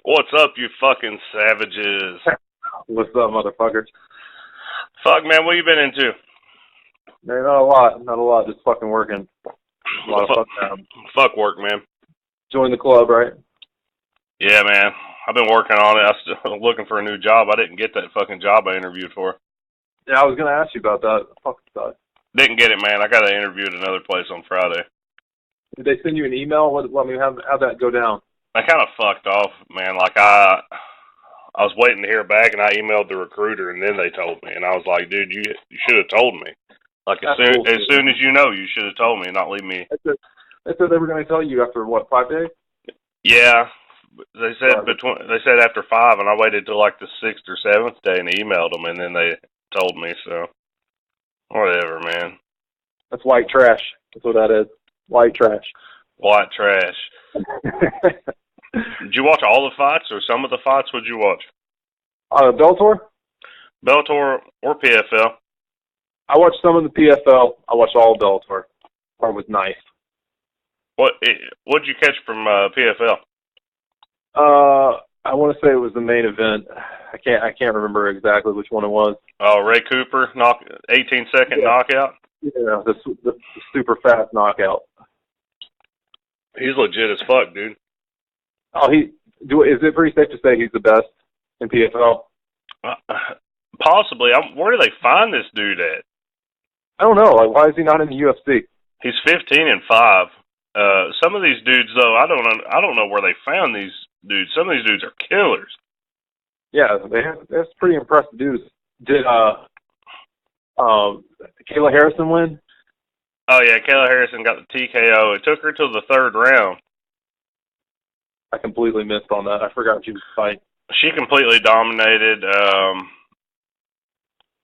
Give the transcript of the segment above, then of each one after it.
What's up, you fucking savages? What's up, motherfuckers? Fuck, man, what you been into? Man, not a lot. Just fucking working. A lot of fucking fuck work, man. Join the club, right? Yeah, man. I've been working on it. I'm still looking for a new job. I didn't get that fucking job I interviewed for. Yeah, I was gonna ask you about that. Fuck that. Didn't get it, man. I got an interview at another place on Friday. Did they send you an email? How'd that go down? I kind of fucked off, man. Like, I was waiting to hear back, and I emailed the recruiter, and then they told me. And I was like, dude, you should have told me. Like, as soon as you know, you should have told me and not leave me. They said they were going to tell you after, 5 days? Yeah. They said after 5, and I waited till like the 6th or 7th day and emailed them, and then they told me, so whatever, man. That's white trash. That's what that is. White trash. White trash. Did you watch all the fights, or some of the fights? Would you watch? Bellator? Bellator or PFL? I watched some of the PFL. I watched all of Bellator. Part was nice. What'd you catch from PFL? I want to say it was the main event. I can't remember exactly which one it was. Oh, Ray Cooper 18-second knockout. Yeah, the super fast knockout. He's legit as fuck, dude. Oh, is it pretty safe to say he's the best in PFL? Possibly. Where do they find this dude at? I don't know. Like, why is he not in the UFC? He's 15-5. Some of these dudes, though, I don't know where they found these dudes. Some of these dudes are killers. Yeah, that's pretty impressive dudes. Did Kayla Harrison win? Oh yeah, Kayla Harrison got the TKO. It took her to the 3rd round. I completely missed on that. I forgot she was fighting. She completely dominated.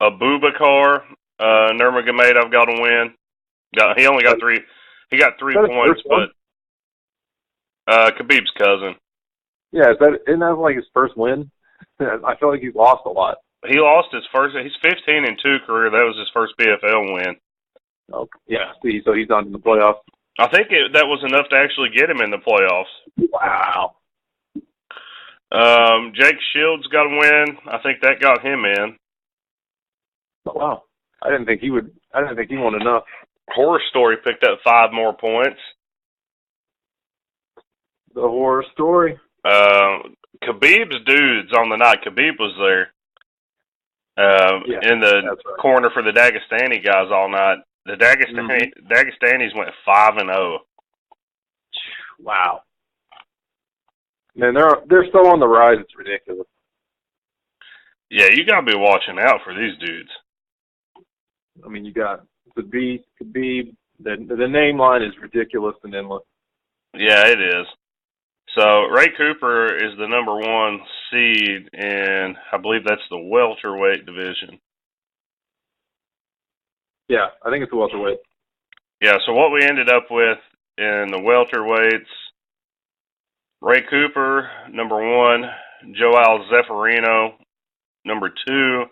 Abubakar Nurmagomedov got a win. He only got 3. He got 3 points, but Khabib's cousin. Yeah, isn't that like his first win? I feel like he's lost a lot. He lost his first. He's 15-2 career. That was his first PFL win. Okay. Yeah. See, so he's not in the playoffs. I think that was enough to actually get him in the playoffs. Wow. Jake Shields got a win. I think that got him in. Oh, wow. I didn't think he won enough. Horror Story picked up 5 more points. The Horror Story. Khabib's dudes on the night. Khabib was there. In the corner for the Dagestani guys all night. The Dagestanis went 5-0. Wow. Man, they're still on the rise. It's ridiculous. Yeah, you gotta be watching out for these dudes. I mean, you got Khabib. The name line is ridiculous and endless. Yeah, it is. So Ray Cooper is the number 1 seed in, I believe that's the welterweight division. Yeah, I think it's the welterweight. Yeah, so what we ended up with in the welterweights, Ray Cooper, number 1, Joel Zeffirino, number 2.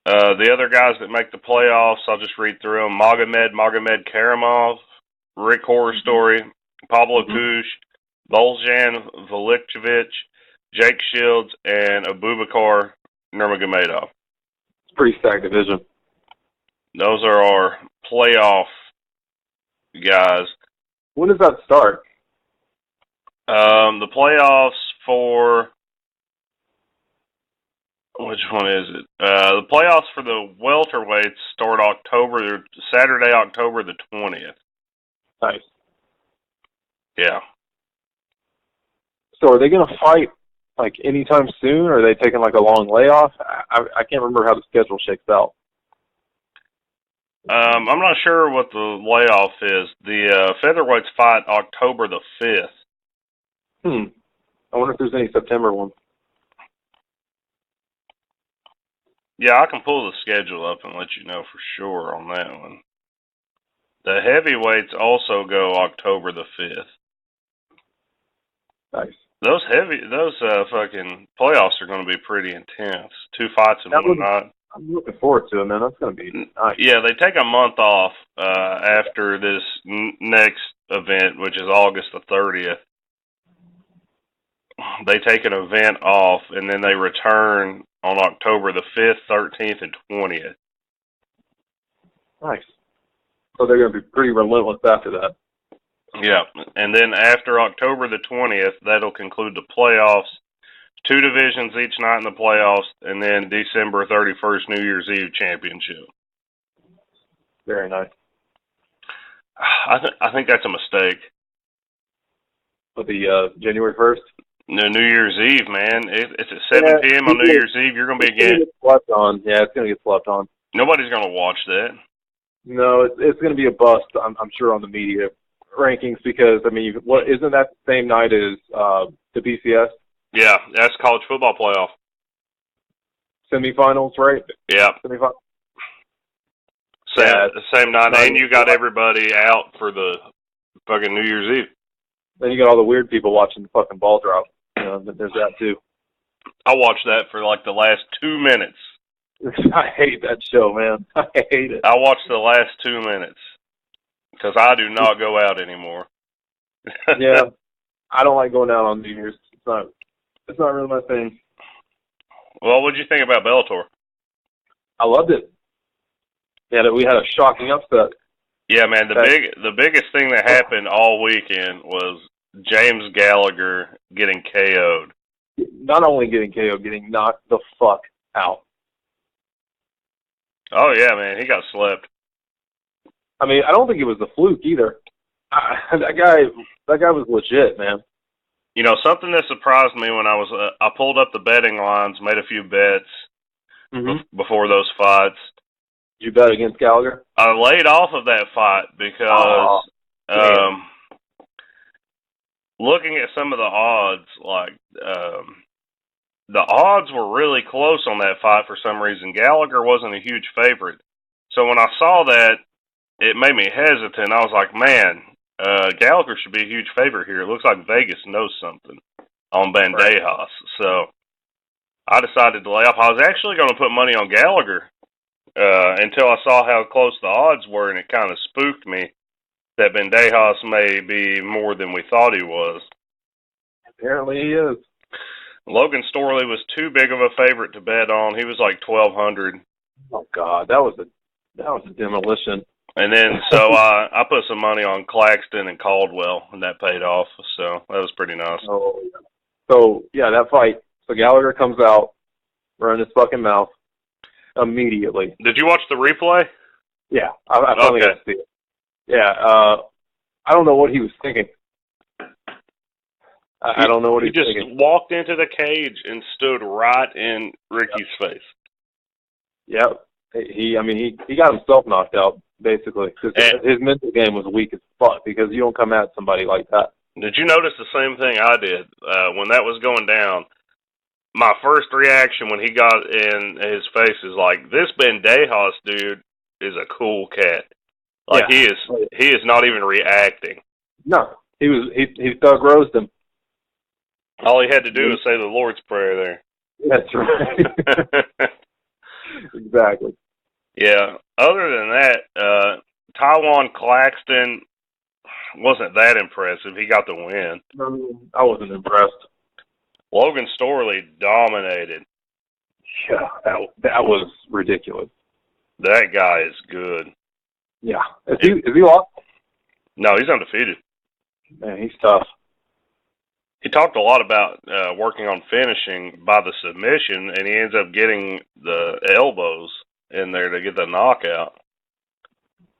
The other guys that make the playoffs, I'll just read through them. Magomed Karamov, Rick Horror Story, Pablo Kush, Voljan Velikcevic, Jake Shields, and Abubakar Nurmagomedov. It's a pretty stacked division. Those are our playoff guys. When does that start? The playoffs for... Which one is it? The playoffs for the welterweights start Saturday, October the 20th. Nice. Yeah. So are they going to fight like anytime soon, or are they taking like a long layoff? I can't remember how the schedule shakes out. I'm not sure what the layoff is. The featherweights fight October the 5th. I wonder if there's any September ones. Yeah, I can pull the schedule up and let you know for sure on that one. The heavyweights also go October the 5th. Nice. Those fucking playoffs are going to be pretty intense. 2 fights in one night. I'm looking forward to it, man. That's going to be nice. Yeah, they take a month off after this next event, which is August the 30th. they take an event off, and then they return on October the 5th, 13th, and 20th. Nice. So they're going to be pretty relentless after that. Yeah, and then after October the 20th, that'll conclude the playoffs. 2 divisions each night in the playoffs, and then December 31st, New Year's Eve championship. Very nice. I think that's a mistake. But the January 1st? No, New Year's Eve, man. It's at 7 p.m. on New Year's Eve. You're going to be again. Slept on. Yeah, it's going to get slept on. Nobody's going to watch that. No, it's going to be a bust, I'm sure, on the media rankings because, I mean, what isn't that the same night as the BCS? Yeah, that's college football playoff. Semifinals, right? Yeah. Semifinals. Same night, and you got everybody out for the fucking New Year's Eve. Then you got all the weird people watching the fucking ball drop. You know, there's that too. I watched that for like the last 2 minutes. I hate that show, man. I hate it. I watched the last 2 minutes because I do not go out anymore. Yeah, I don't like going out on New Year's. It's not really my thing. Well, what did you think about Bellator? I loved it. Yeah, we had a shocking upset. Yeah, man. The biggest thing that happened all weekend was James Gallagher getting KO'd. Not only getting KO'd, getting knocked the fuck out. Oh yeah, man. He got slept. I mean, I don't think it was a fluke either. That guy was legit, man. You know, something that surprised me when I pulled up the betting lines, made a few bets before those fights. Did you bet against Gallagher? I laid off of that fight because looking at some of the odds, like the odds were really close on that fight for some reason. Gallagher wasn't a huge favorite. So when I saw that, it made me hesitant. I was like, man, Gallagher should be a huge favorite here. It looks like Vegas knows something on Bandejas. Right. So I decided to lay off. I was actually going to put money on Gallagher until I saw how close the odds were, and it kind of spooked me that Bandejas may be more than we thought he was. Apparently he is. Logan Storley was too big of a favorite to bet on. He was like 1,200. Oh God, that was a demolition. And then so I put some money on Claxton and Caldwell, and that paid off. So that was pretty nice. Oh, yeah. So yeah, that fight. So Gallagher comes out, running his fucking mouth immediately. Did you watch the replay? Yeah, I finally got to see it. Yeah, I don't know what he was thinking. I don't know what he was thinking. He just walked into the cage and stood right in Ricky's face. Yep. He got himself knocked out, basically. His mental game was weak as fuck because you don't come at somebody like that. Did you notice the same thing I did when that was going down? My first reaction when he got in his face is like, this Bandejas dude is a cool cat. Like he is not even reacting. No, he thug roasted him. All he had to do was say the Lord's Prayer there. That's right. Exactly. Yeah. Other than that, Taiwan Claxton wasn't that impressive. He got the win. I wasn't impressed. Logan Storley dominated. Yeah, that was ridiculous. That guy is good. Yeah. Is he lost? No, he's undefeated. Man, he's tough. He talked a lot about working on finishing by the submission, and he ends up getting the elbows in there to get the knockout.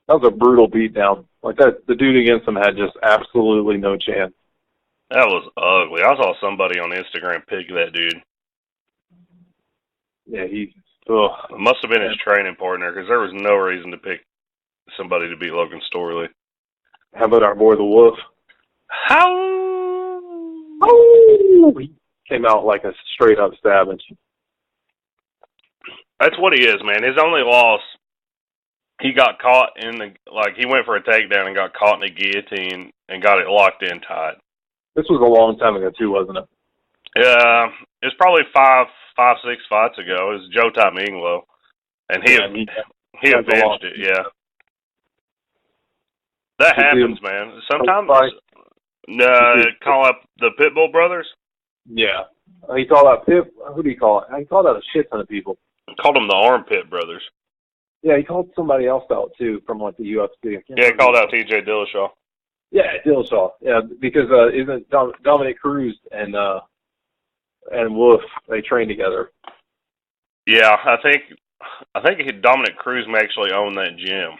That was a brutal beatdown. Like that, the dude against him had just absolutely no chance. That was ugly. I saw somebody on Instagram pick that dude. Yeah, it must have been his training partner because there was no reason to pick somebody to beat Logan Storley. How about our boy the Wolf? He came out like a straight up savage. That's what he is, man. His only loss, he got caught he went for a takedown and got caught in a guillotine and got it locked in tight. This was a long time ago too, wasn't it? Yeah, it was probably 6 fights ago. It was Joe Taminglo, and he avenged it. Yeah, that happens, man. Sometimes call up the Pitbull brothers. Yeah. He called out Pip. Who do you call it? He called out a shit ton of people. Called them the Armpit Brothers. Yeah, he called somebody else out too from like the UFC. Yeah, he called out T.J. Dillashaw. Yeah, Dillashaw. Yeah, because isn't Dominic Cruz and Wolf, they train together. Yeah, I think Dominic Cruz may actually own that gym.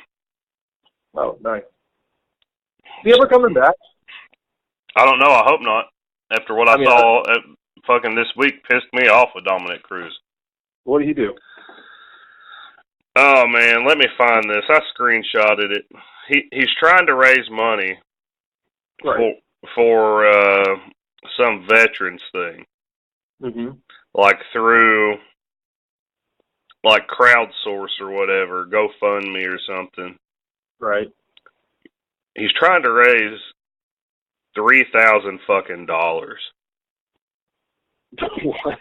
Oh, nice. Is he ever coming back? I don't know. I hope not. After what I saw fucking this week pissed me off with Dominic Cruz. What did he do? Oh, man, let me find this. I screenshotted it. He's trying to raise money for some veterans thing. Mm-hmm. Like through like crowdsource or whatever, GoFundMe or something. Right. He's trying to raise $3,000 fucking dollars. What?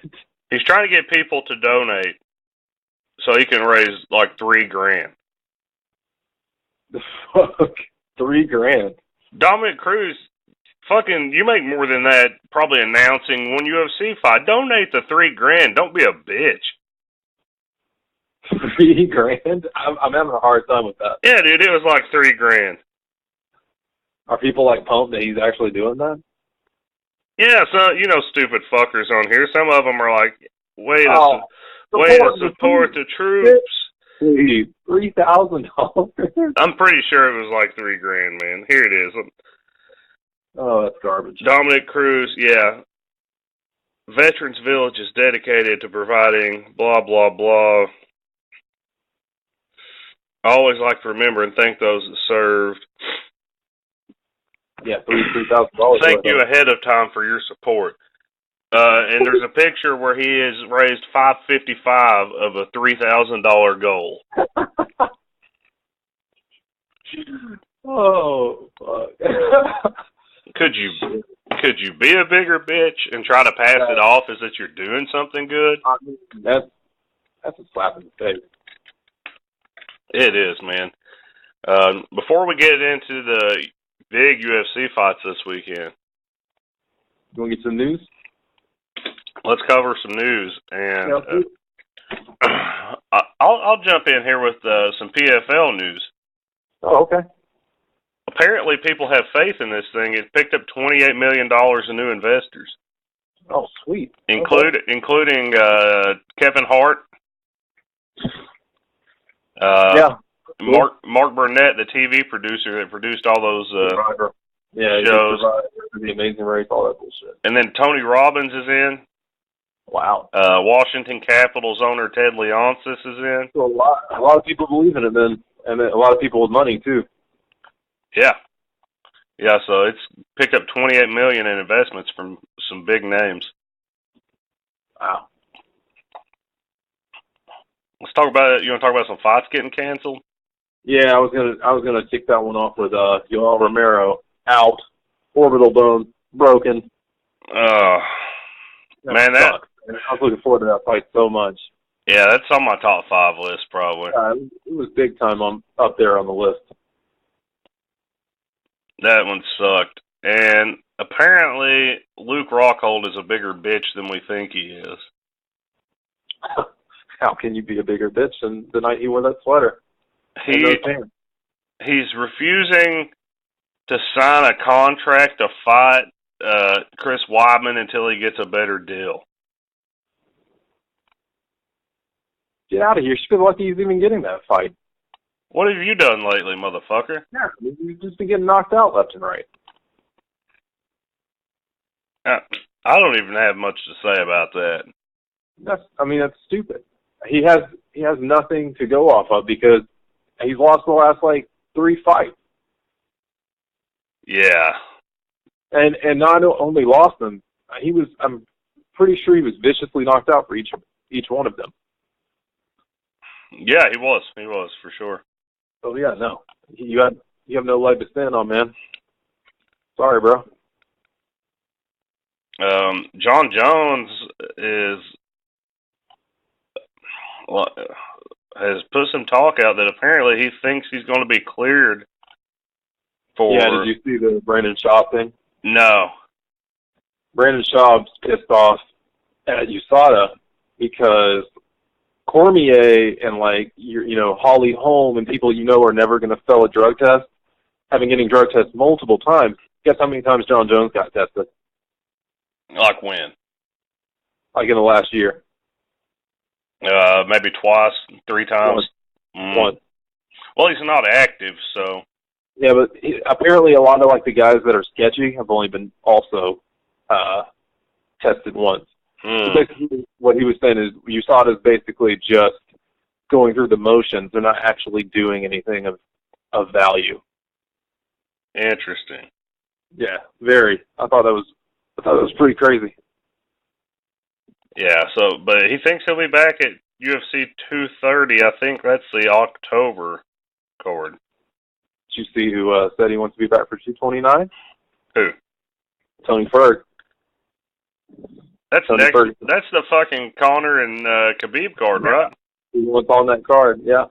He's trying to get people to donate so he can raise like $3,000. The fuck? $3,000. Dominic Cruz, fucking, you make more than that probably announcing one UFC fight. Donate the $3,000. Don't be a bitch. $3,000? I'm having a hard time with that. Yeah, dude, it was like $3,000. Are people like pumped that he's actually doing that? Yeah, so stupid fuckers on here. Some of them are like, way to support the troops. $3,000. I'm pretty sure it was like $3,000, man. Here it is. Oh, that's garbage. Dominic Cruz, yeah. Veterans Village is dedicated to providing blah blah blah. I always like to remember and thank those that served. Yeah, $3,000. Thank you ahead of time for your support. And there's a picture where he has raised $555 of a $3,000 goal. Oh, fuck. Could you be a bigger bitch and try to pass it off as that you're doing something good? That's a slap in the face. It is, man. Before we get into the big UFC fights this weekend, you want to get some news? Let's cover some news, and I'll jump in here with some PFL news. Oh, okay. Apparently, people have faith in this thing. It picked up $28 million in new investors. Oh, sweet. Including Kevin Hart. Mark Burnett, the TV producer that produced all those shows. The Amazing Race, all that bullshit. And then Tony Robbins is in. Wow. Washington Capitals owner Ted Leonsis is in. So a lot of people believe in it, then, and a lot of people with money too. Yeah. Yeah, so it's picked up $28 million in investments from some big names. Wow. Let's talk about it. You want to talk about some fights getting canceled? Yeah, I was gonna kick that one off with Yoel Romero out, orbital bone broken. Man, I was looking forward to that fight so much. Yeah, that's on my top 5 list probably. It was big time up there on the list. That one sucked. And apparently Luke Rockhold is a bigger bitch than we think he is. How can you be a bigger bitch than the night he wore that sweater? He's refusing to sign a contract to fight Chris Weidman until he gets a better deal. Get out of here. You should be lucky he's even getting that fight. What have you done lately, motherfucker? Yeah, you've just been getting knocked out left and right. I don't even have much to say about that. That's stupid. He has nothing to go off of because he's lost the last 3 fights. Yeah. And not only lost them, I'm pretty sure he was viciously knocked out for each one of them. Yeah, he was for sure. So yeah, no. You have no leg to stand on, man. Sorry, bro. Jon Jones has put some talk out that apparently he thinks he's going to be cleared for... Yeah, did you see the Brandon Shaw thing? No. Brandon Schaub's pissed off at USADA because Cormier and Holly Holm and people are never going to fail a drug test, having getting drug tests multiple times. Guess how many times Jon Jones got tested? Like when? Like in the last year. Maybe twice, 3 times. Once. Well, he's not active, so. Yeah, but apparently a lot of the guys that are sketchy have only been also tested once. So basically, what he was saying is USADA is basically just going through the motions. They're not actually doing anything of value. Interesting. Yeah, very. I thought that was pretty crazy. Yeah. So, but he thinks he'll be back at UFC 230. I think that's the October card. Did you see who said he wants to be back for 229? Who? Tony Ferg. That's Tony Ferg. That's the fucking Conor and Khabib card, right? He wants on that card, yeah.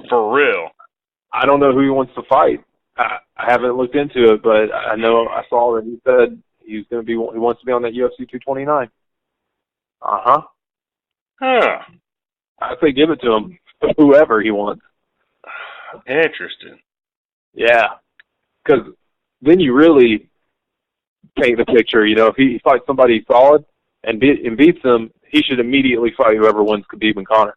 For real. I don't know who he wants to fight. I haven't looked into it, but I know I saw that he said he wants to be on that UFC 229. Uh-huh. Huh. I say give it to him, whoever he wants. Interesting. Yeah. Because then you really paint the picture. If he fights somebody solid and beats them, he should immediately fight whoever wins Khabib and Conor.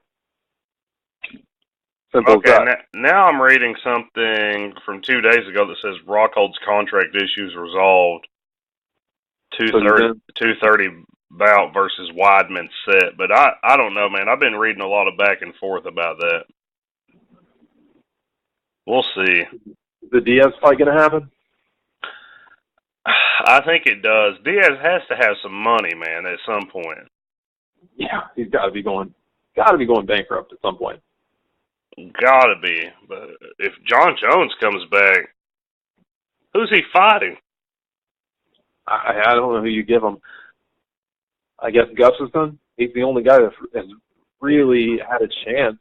Simple okay, as that. now I'm reading something from 2 days ago that says Rockhold's contract issues resolved. 230 bout versus Weidman set. But I don't know, man. I've been reading a lot of back and forth about that. We'll see. Is the Diaz fight going to happen? I think it does. Diaz has to have some money, man, at some point. Yeah, he's got to be going bankrupt at some point. Gotta be. But if Jon Jones comes back, who's he fighting? I don't know who you give him. I guess Gustafsson. He's the only guy that has really had a chance.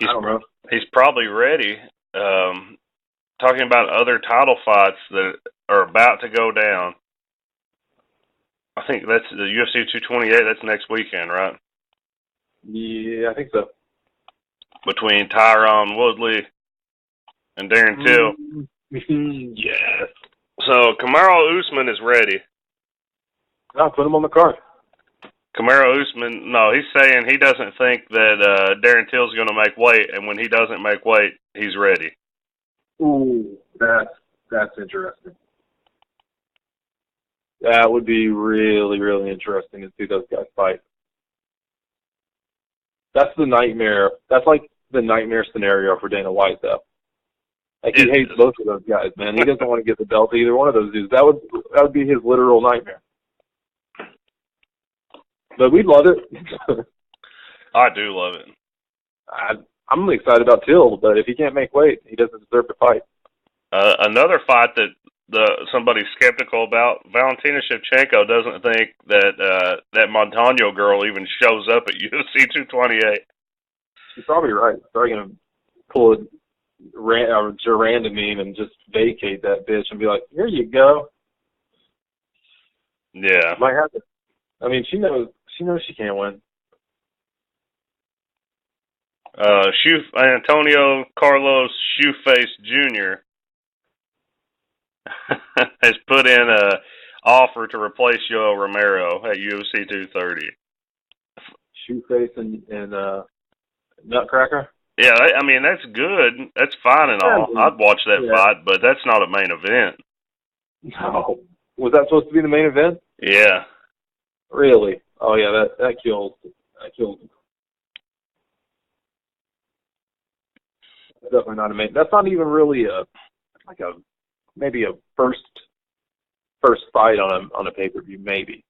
I don't know. He's probably ready. Talking about other title fights that are about to go down. I think that's the UFC 228. That's next weekend, right? Yeah, I think so. Between Tyron Woodley and Darren Till. Yes. So Kamaru Usman is ready. I'll put him on the card. Kamaru Usman, no, he's saying he doesn't think that Darren Till's going to make weight, and when he doesn't make weight, he's ready. Ooh, that's interesting. That would be really, really interesting to see those guys fight. That's the nightmare. That's like the nightmare scenario for Dana White, though. Like, he hates both of those guys, man. He doesn't want to get the belt to either one of those dudes. That would be his literal nightmare. But we'd love it. I do love it. I'm excited about Till, but if he can't make weight, he doesn't deserve to fight. Another fight that somebody's skeptical about, Valentina Shevchenko doesn't think that that Montano girl even shows up at UFC 228. She's probably right. Probably going to pull a Duranda meme and just vacate that bitch and be like, here you go. Yeah. Might have to. I mean, she knows she can't win. Antonio Carlos Shoeface Jr. has put in a offer to replace Yoel Romero at UFC 230. Shoeface and Nutcracker? Yeah, I mean, that's good. That's fine and all. I'd watch that fight, but that's not a main event. No. Was that supposed to be the main event? Yeah. Really? Oh, yeah, that kills. That kills. That's definitely not a main. That's not even really maybe a first fight on a pay-per-view, maybe.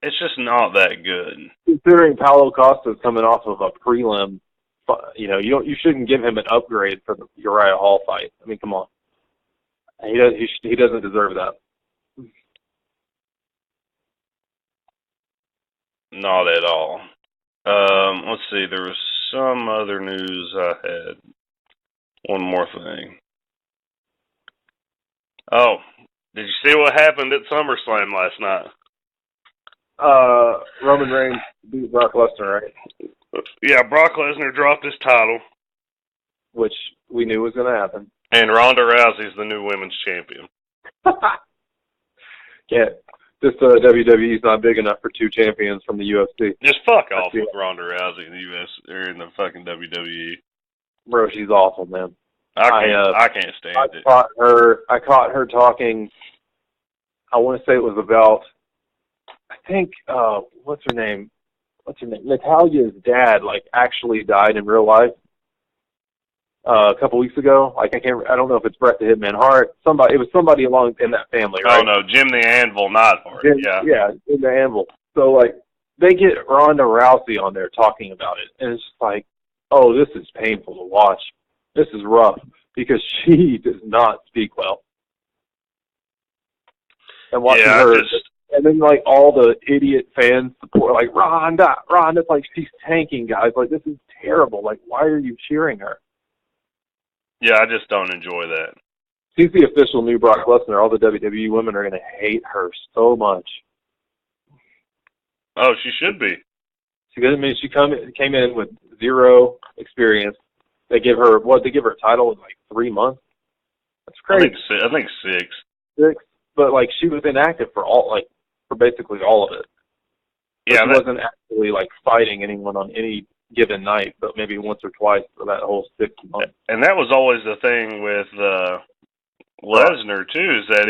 It's just not that good. Considering Paulo Costa's coming off of a prelim, you shouldn't give him an upgrade for the Uriah Hall fight. I mean, come on. He doesn't deserve that. Not at all. Let's see. There was some other news I had. One more thing. Oh, Did you see what happened at SummerSlam last night? Roman Reigns beat Brock Lesnar, right? Yeah, Brock Lesnar dropped his title. Which we knew was going to happen. And Ronda Rousey's the new women's champion. Yeah, this WWE's not big enough for two champions from the UFC. Just fuck off with Ronda Rousey in the US or in the fucking WWE. Bro, she's awful, man. I can't stand it. I caught her talking. I want to say it was about. I think what's her name? Natalia's dad actually died in real life. A couple weeks ago, I don't know if it's Bret the Hitman Hart. It was somebody along in that family, right? Oh no, Jim the Anvil Neidhart. Yeah, in the Anvil. So they get Ronda Rousey on there talking about it, and it's just like, oh, this is painful to watch. This is rough because she does not speak well. And watching her, and then all the idiot fans support Ronda. It's like she's tanking, guys. This is terrible. Why are you cheering her? Yeah, I just don't enjoy that. She's the official new Brock Lesnar. All the WWE women are going to hate her so much. Oh, she should be. She came in with zero experience. They give her a title in 3 months. That's crazy. I think 6. 6, but she was inactive for basically all of it. But yeah, she wasn't actually fighting anyone on any given night, but maybe once or twice for that whole 6 months. And that was always the thing with Lesnar too, is that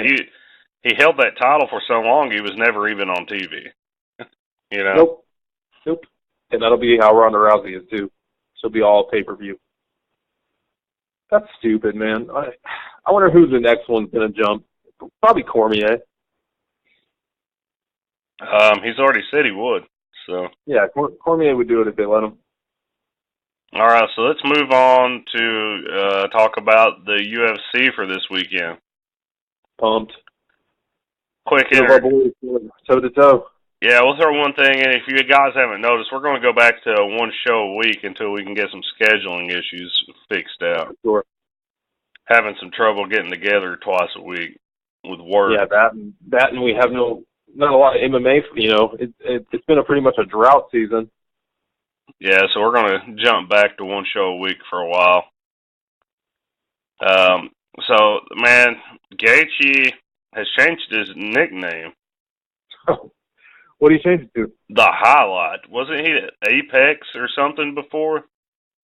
he held that title for so long he was never even on TV. You know? Nope. And that'll be how Ronda Rousey is too. She'll be all pay-per-view. That's stupid, man. I wonder who the next one's gonna jump. Probably Cormier. He's already said he would. So yeah, Cormier would do it if they let him. All right, so let's move on to talk about the UFC for this weekend. Pumped. Quick toe-to-toe. Yeah, we'll throw one thing in. If you guys haven't noticed, we're going to go back to one show a week until we can get some scheduling issues fixed out. Sure. Having some trouble getting together twice a week with work. Yeah, that and we have not a lot of MMA. It's been pretty much a drought season. Yeah, so we're going to jump back to one show a week for a while. So, man, Gaethje has changed his nickname. What did he change it to? The Highlight. Wasn't he at Apex or something before?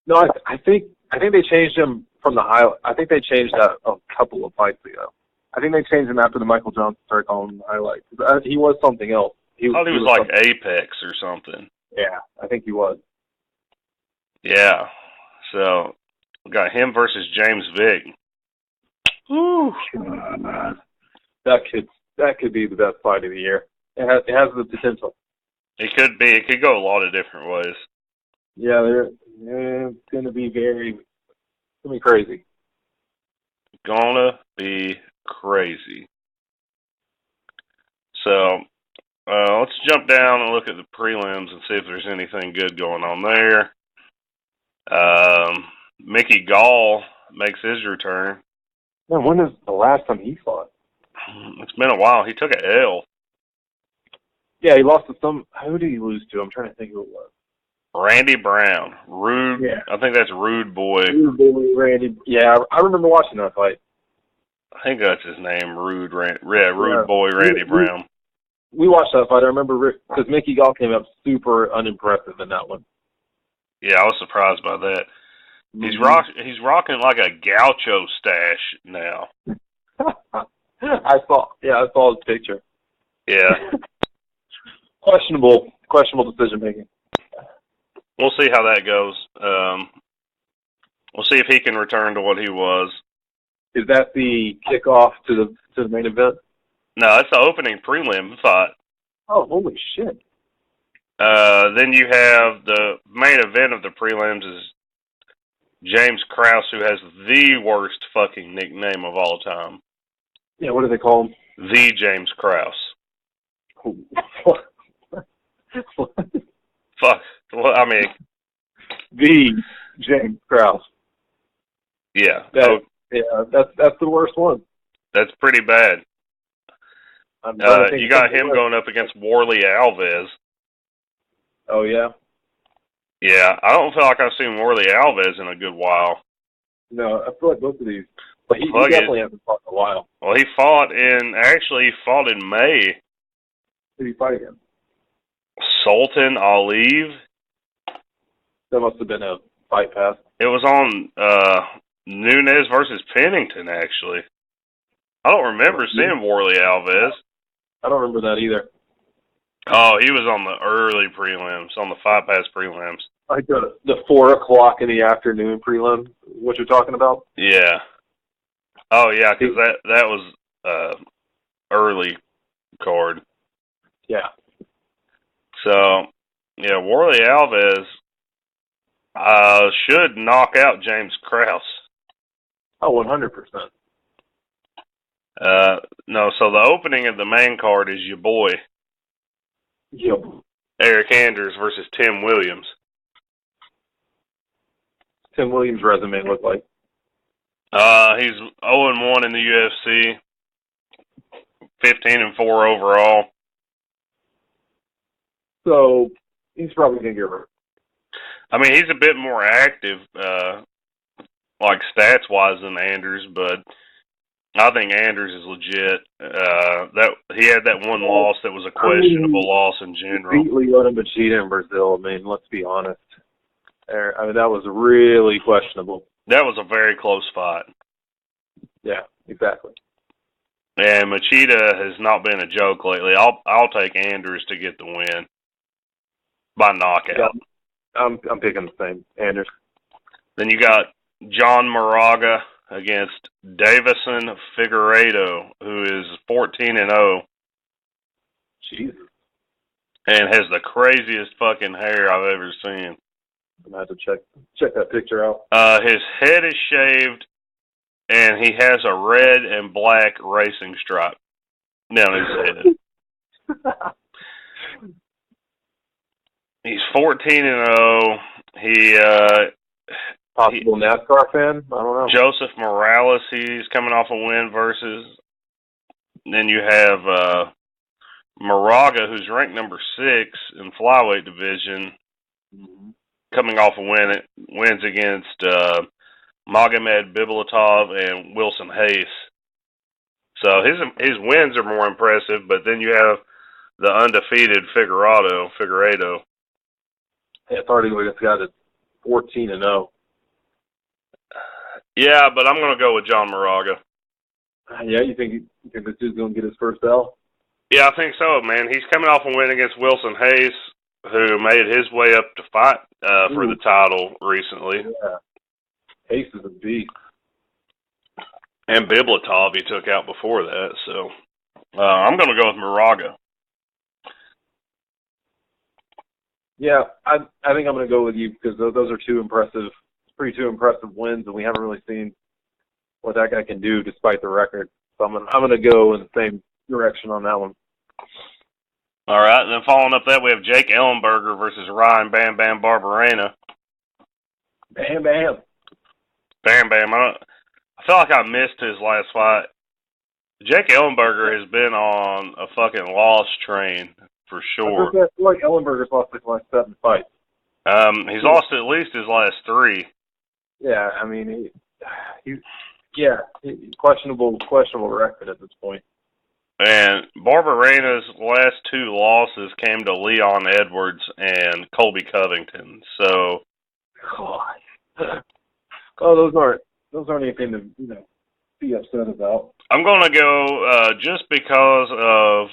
No, I think they changed him from the Highlight. I think they changed that a couple of fights ago. I think they changed him after the Michael Johnson started calling him the Highlight. He was something else. I thought he was like Apex or something. Yeah, I think he was. Yeah. So, we got him versus James Vick. Whew. That could be the best fight of the year. It has the potential. It could be. It could go a lot of different ways. Yeah, it's going to be crazy. Gonna be crazy. So, let's jump down and look at the prelims and see if there's anything good going on there. Mickey Gall makes his return. Man, when is the last time he fought? It's been a while. He took an L. Yeah, he lost to some. Who did he lose to? I'm trying to think who it was. Randy Brown. Rude. Yeah. I think that's Rude Boy. Rude Boy, Randy. Yeah, I remember watching that fight. I think that's his name, Rude Boy Randy Brown. We watched that fight. I remember because Mickey Gall came up super unimpressive in that one. Yeah, I was surprised by that. Mm-hmm. He's rocking like a gaucho stash now. I saw his picture. Yeah. Questionable decision making. We'll see how that goes. We'll see if he can return to what he was. Is that the kickoff to the main event? No, it's the opening prelim fight. Oh, holy shit. Then you have the main event of the prelims is James Krause, who has the worst fucking nickname of all time. Yeah, what do they call him? The James Krause. Fuck. Well, I mean, the James Krause. Yeah. That's the worst one. That's pretty bad. You got him going up against Warley Alves. Oh, yeah? Yeah, I don't feel like I've seen Warley Alves in a good while. No, I feel like both of these. But he definitely hasn't fought in a while. Well, he fought in May. Who did he fight against? Sultan Aliyev. That must have been a fight pass. It was on Nunes versus Pennington, actually. I don't remember seeing Warley Alves. I don't remember that either. Oh, he was on the early prelims, on the Fight Pass prelims. Like the 4 o'clock in the afternoon prelim, what you're talking about? Yeah. Oh, yeah, because that was early card. Yeah. So, yeah, Warley Alves should knock out James Krause. Oh, 100%. No, so the opening of the main card is your boy. Yep. Eric Anders versus Tim Williams. Tim Williams' resume look like? He's 0-1 in the UFC, 15-4 overall. So he's probably gonna get hurt. I mean, he's a bit more active, like stats wise, than Anders, but I think Anders is legit. That he had that one loss that was a questionable loss in general. Beat Lyoto Machida in Brazil. I mean, let's be honest. I mean, that was really questionable. That was a very close fight. Yeah, exactly. And Machida has not been a joke lately. I'll take Anders to get the win by knockout. Yeah, I'm picking the same, Anders. Then you got John Moraga against Davison Figueiredo, who is 14-0. Jesus. And has the craziest fucking hair I've ever seen. I'm gonna have to check that picture out. His head is shaved, and he has a red and black racing stripe down his head. He's 14-0. Possible NASCAR fan? I don't know. Joseph Morales, he's coming off a win versus. Then you have Moraga, who's ranked number 6 in flyweight division, coming off a wins against Magomed Bibulatov and Wilson Hayes. So his wins are more impressive, but then you have the undefeated Figueiredo. Yeah, it's already this guy that's 14-0. Yeah, but I'm going to go with John Moraga. Yeah, you think this dude's going to get his first L? Yeah, I think so, man. He's coming off a win against Wilson Hayes, who made his way up to fight for the title recently. Yeah. Hayes is a beast. And Bibulatov he took out before that, so I'm going to go with Moraga. Yeah, I think I'm going to go with you because those are two impressive wins, and we haven't really seen what that guy can do despite the record. So I'm going to go in the same direction on that one. All right, and then following up that, we have Jake Ellenberger versus Ryan Bam Bam Barberena. Bam Bam. Bam Bam. I feel like I missed his last fight. Jake Ellenberger has been on a fucking loss train for sure. I feel like Ellenberger's lost his last 7 fights. He's lost at least his last 3. Yeah, I mean, he's questionable record at this point. And Barberena's last 2 losses came to Leon Edwards and Colby Covington. So, God, those aren't anything to be upset about. I'm going to go just because of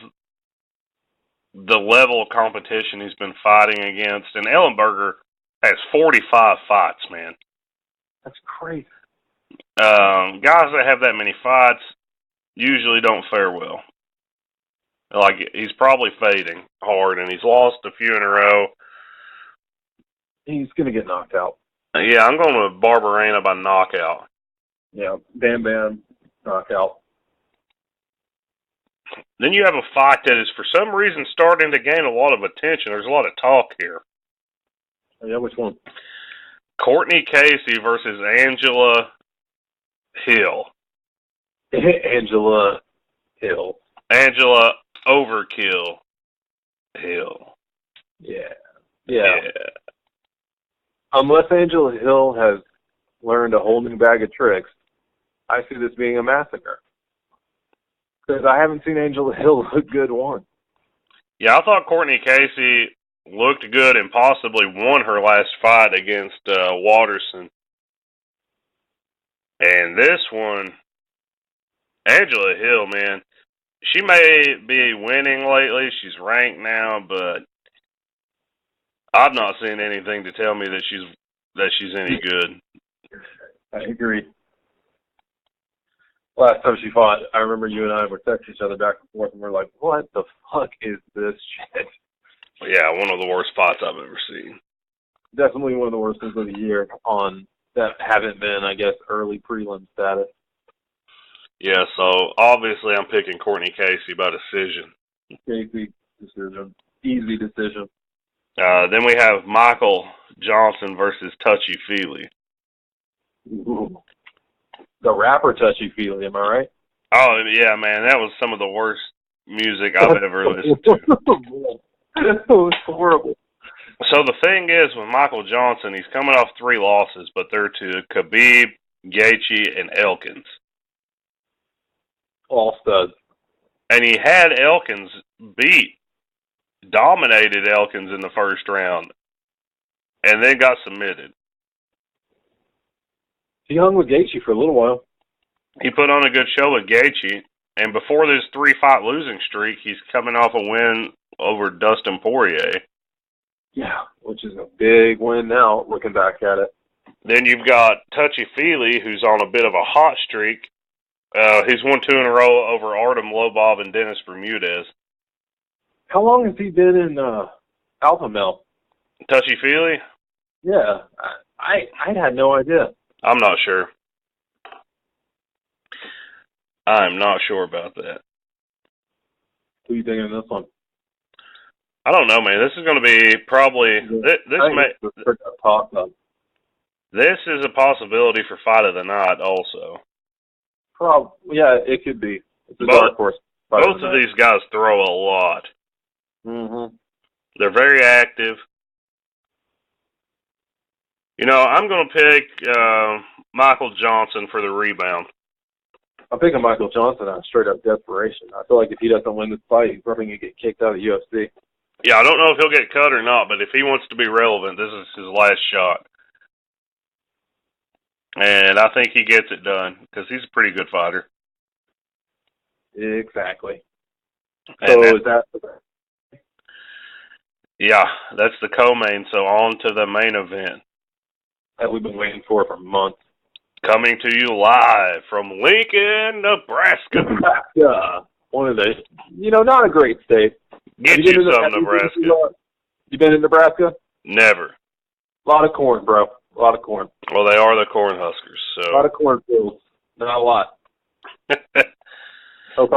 the level of competition he's been fighting against. And Ellenberger has 45 fights, man. That's crazy. Guys that have that many fights usually don't fare well. Like, he's probably fading hard, and he's lost a few in a row. He's going to get knocked out. Yeah, I'm going with Barberena by knockout. Yeah, Bam Bam, knockout. Then you have a fight that is, for some reason, starting to gain a lot of attention. There's a lot of talk here. Yeah, which one? Courtney Casey versus Angela Hill. Angela Hill. Angela Overkill Hill. Yeah. Unless Angela Hill has learned a whole new bag of tricks, I see this being a massacre. Because I haven't seen Angela Hill look good once. Yeah, I thought Courtney Casey looked good and possibly won her last fight against Watterson. And this one, Angela Hill, man, she may be winning lately. She's ranked now, but I've not seen anything to tell me that she's any good. I agree. Last time she fought, I remember you and I were texting each other back and forth, and we're like, what the fuck is this shit? Yeah, one of the worst fights I've ever seen. Definitely one of the worst things of the year on that haven't been, I guess, early prelim status. Yeah, so obviously I'm picking Courtney Casey by decision. Casey decision. Easy decision. Then we have Michael Johnson versus Touchy Feely. Ooh. The rapper Touchy Feely, am I right? Oh, yeah, man, that was some of the worst music I've ever listened to. It was horrible. So the thing is, with Michael Johnson, he's coming off 3 losses, but they're to Khabib, Gaethje, and Elkins. All studs. And he had Elkins beat, dominated Elkins in the first round, and then got submitted. He hung with Gaethje for a little while. He put on a good show with Gaethje, and before this 3-fight losing streak, he's coming off a win over Dustin Poirier. Yeah, which is a big win now, looking back at it. Then you've got Touchy Feely, who's on a bit of a hot streak. He's won 2 in a row over Artem Lobov and Dennis Bermudez. How long has he been in Alpha Male? Touchy Feely? Yeah, I had no idea. I'm not sure. I'm not sure about that. Who are you thinking of this one? I don't know, man. This is going to be probably this is a possibility for fight of the night, also. Yeah, it could be. It's a dark horse. Both of these guys throw a lot. Mm-hmm. They're very active. You know, I'm going to pick Michael Johnson for the rebound. I'm picking Michael Johnson out of straight-up desperation. I feel like if he doesn't win this fight, he's probably going to get kicked out of the UFC. Yeah, I don't know if he'll get cut or not, but if he wants to be relevant, this is his last shot. And I think he gets it done because he's a pretty good fighter. Exactly. So is that... Yeah, that's the co-main, so on to the main event. That we've been waiting for months. Coming to you live from Lincoln, Nebraska. One of the, not a great state. Get you some, Nebraska. You been in Nebraska? Never. A lot of corn, bro. A lot of corn. Well, they are the corn huskers, so. A lot of cornfields. Not a lot. Hope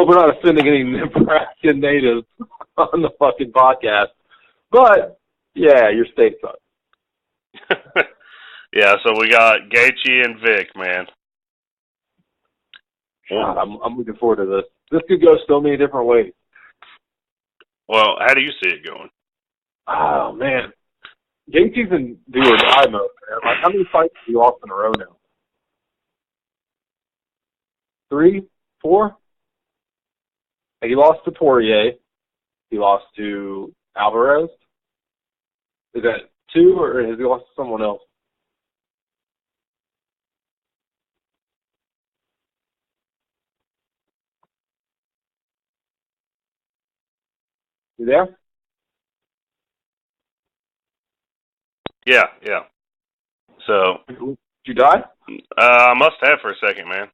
we're not offending any Nebraska natives on the fucking podcast. But, yeah, your state sucks. Yeah, so we got Gaethje and Vick, man. God, I'm looking forward to this. This could go so many different ways. Well, how do you see it going? Oh, man. Gaethje's in do or die mode, man. Like, how many fights have he lost in a row now? 3, 4? He lost to Poirier. He lost to Alvarez. Is that 2, or has he lost to someone else? You there? Yeah. So. Did you die? I must have for a second, man.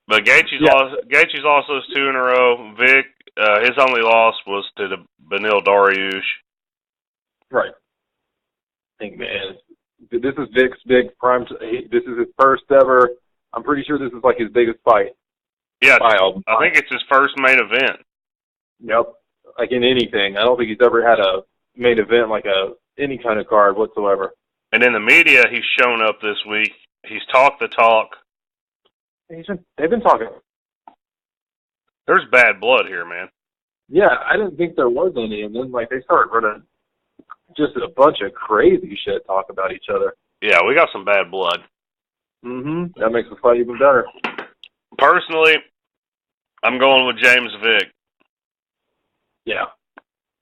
But Gaethje's lost those 2 in a row. Vick, his only loss was to the Beneil Dariush. Right. I think, man, this is Vick's big prime. This is his first ever. I'm pretty sure this is like his biggest fight. Yeah, I think it's his first main event. Yep. Like in anything. I don't think he's ever had a main event like any kind of card whatsoever. And in the media, he's shown up this week. He's talked the talk. They've been talking. There's bad blood here, man. Yeah, I didn't think there was any, and then like they started running just a bunch of crazy shit talk about each other. Yeah, we got some bad blood. Mm-hmm. That makes the fight even better. Personally, I'm going with James Vick. Yeah.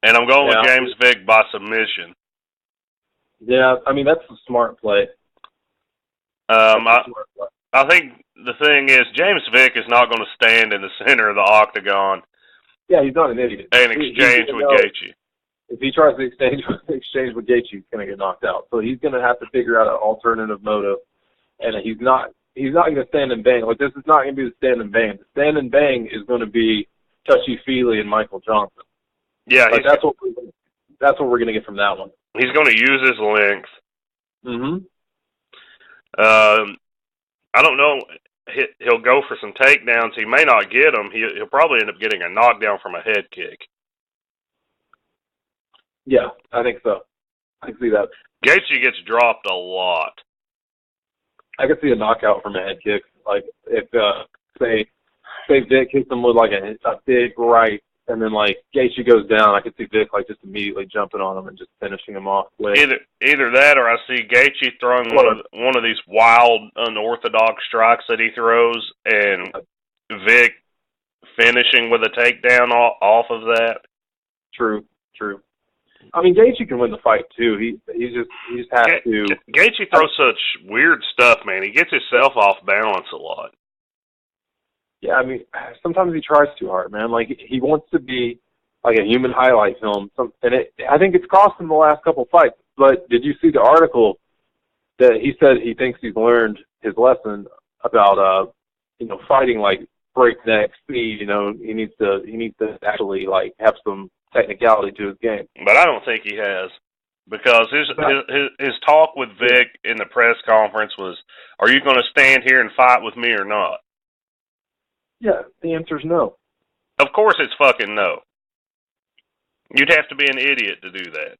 And I'm going with James Vick by submission. Yeah, I mean, that's a smart play. I think the thing is, James Vick is not going to stand in the center of the octagon. Yeah, he's not an idiot. And exchange with Gaethje. If he tries to exchange with Gaethje, he's going to get knocked out. So he's going to have to figure out an alternative motive. And he's not going to stand and bang. Like, this is not going to be the stand and bang. The stand and bang is going to be touchy-feely and Michael Johnson. Yeah, like, that's what we're going to get from that one. He's going to use his length. Mm-hmm. I don't know. He'll go for some takedowns. He may not get them. He'll probably end up getting a knockdown from a head kick. Yeah, I think so. I can see that. Gaethje gets dropped a lot. I could see a knockout from a head kick. Like, if, say Vick hits him with, like, a big right, and then, like, Gaethje goes down, I could see Vick, like, just immediately jumping on him and just finishing him off. Either that, or I see Gaethje throwing one of these wild, unorthodox strikes that he throws, and Vick finishing with a takedown off of that. True. I mean, Gaethje can win the fight too. He just has to. Gaethje throws such weird stuff, man. He gets himself off balance a lot. Yeah, I mean, sometimes he tries too hard, man. Like, he wants to be like a human highlight film, and I think it's cost him the last couple fights. But did you see the article that he said he thinks he's learned his lesson about fighting like breakneck speed? You know, he needs to actually like have some technicality to his game. But I don't think he has, because his talk with Vick in the press conference was, "Are you going to stand here and fight with me or not?" Yeah, the answer's no. Of course it's fucking no. You'd have to be an idiot to do that.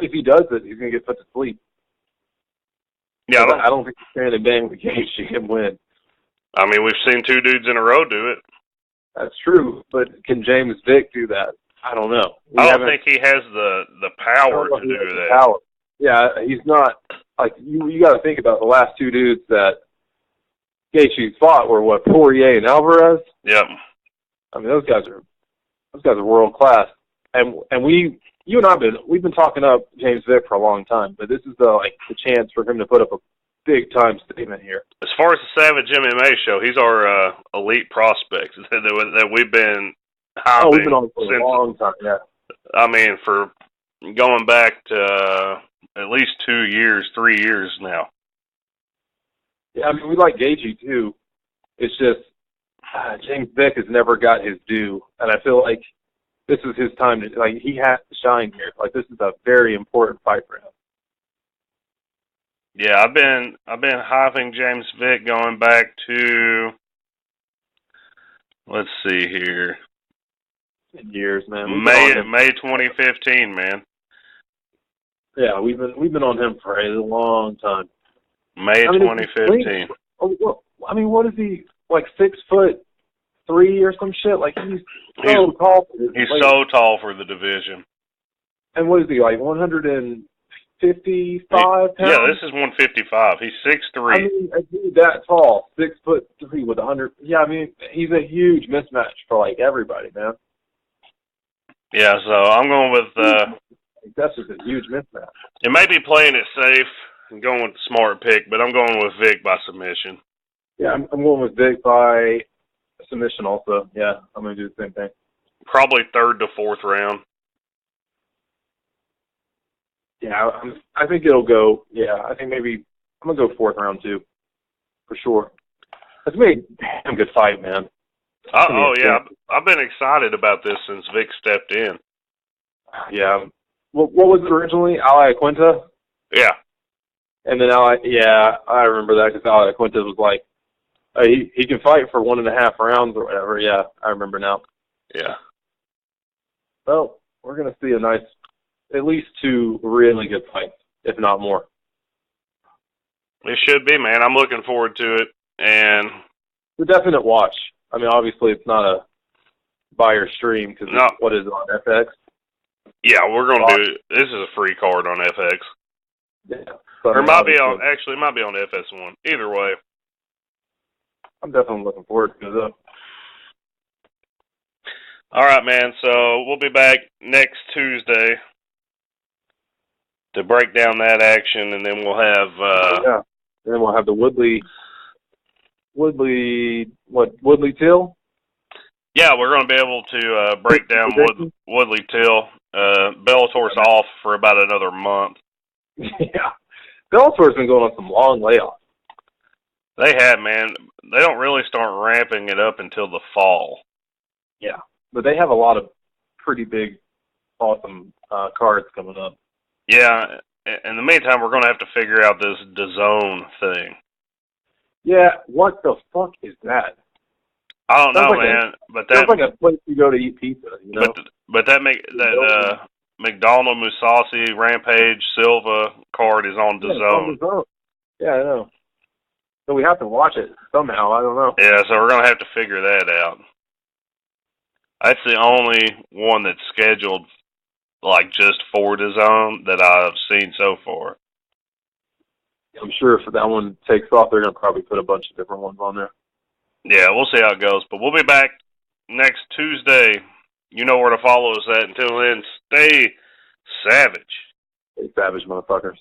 If he does it, he's going to get put to sleep. Yeah, I don't think he's standing bang with Gaethje can win. I mean, we've seen two dudes in a row do it. That's true, but can James Vick do that? I don't know. I don't think he has the power to do that. Power. Yeah, he's not. Like, you got to think about the last two dudes that Gaethje fought were what, Poirier and Alvarez? Yep. I mean, those guys are world class. And you and we've been talking up James Vick for a long time, but this is the chance for him to put up a big time statement here. As far as the Savage MMA show, he's our elite prospect that we've been hyping. We've been on for a long time. Yeah. I mean, for going back to at least 2 years, 3 years now. Yeah, I mean, we like Gaethje too. It's just James Vick has never got his due, and I feel like this is his time to he has to shine here. Like, this is a very important fight for him. Yeah, I've been hyping James Vick going back to, let's see here, years, man. May 2015, man. Yeah, we've been on him for a long time. May 2015. I mean, what is he, like 6'3" or some shit? Like, he's so tall. He's so tall for the division. And what is he, like 155 pounds? Yeah, this is 155. He's 6'3". I mean, a dude that tall, 6'3" with 100. Yeah, I mean, he's a huge mismatch for like everybody, man. Yeah, so I'm going with. That's just a huge mismatch. It may be playing it safe and going with the smart pick, but I'm going with Vick by submission. Yeah, I'm going with Vick by submission also. Yeah, I'm going to do the same thing. Probably 3rd to 4th round. Yeah, I think it'll go. Yeah, I think maybe I'm going to go 4th round too, for sure. It's going to be a damn good fight, man. Oh, yeah. I've been excited about this since Vick stepped in. Yeah. What was it originally? Ali Quinta? Yeah. And then I remember that because Ali Quinta was like, he can fight for 1.5 rounds or whatever. Yeah, I remember now. Yeah. Well, we're going to see a nice, at least 2 really good fights, if not more. It should be, man. I'm looking forward to it. And it's a definite watch. I mean, obviously it's not buy or stream because what is it on FX? Yeah, we're gonna do. This is a free card on FX. Yeah, or it might be on. Actually, it might be on FS1. Either way, I'm definitely looking forward to it. All right, man. So we'll be back next Tuesday to break down that action, and then we'll have. Yeah. And then we'll have the Woodley Till? Yeah, we're going to be able to break down Woodley Till. Bellator's off for about another month. Yeah. Bellator's been going on some long layoffs. They have, man. They don't really start ramping it up until the fall. Yeah. But they have a lot of pretty big, awesome cards coming up. Yeah. In the meantime, we're going to have to figure out this DAZN thing. Yeah. What the fuck is that? I don't know, man. But that sounds like a place you go to eat pizza, you know? But that McDonald, Musasi, Rampage, Silva card is on DAZN. Yeah, I know. So we have to watch it somehow. I don't know. Yeah, so we're going to have to figure that out. That's the only one that's scheduled, like, just for DAZN that I've seen so far. I'm sure if that one takes off, they're going to probably put a bunch of different ones on there. Yeah, we'll see how it goes. But we'll be back next Tuesday. You know where to follow us at. Until then, stay savage. Stay savage, motherfuckers.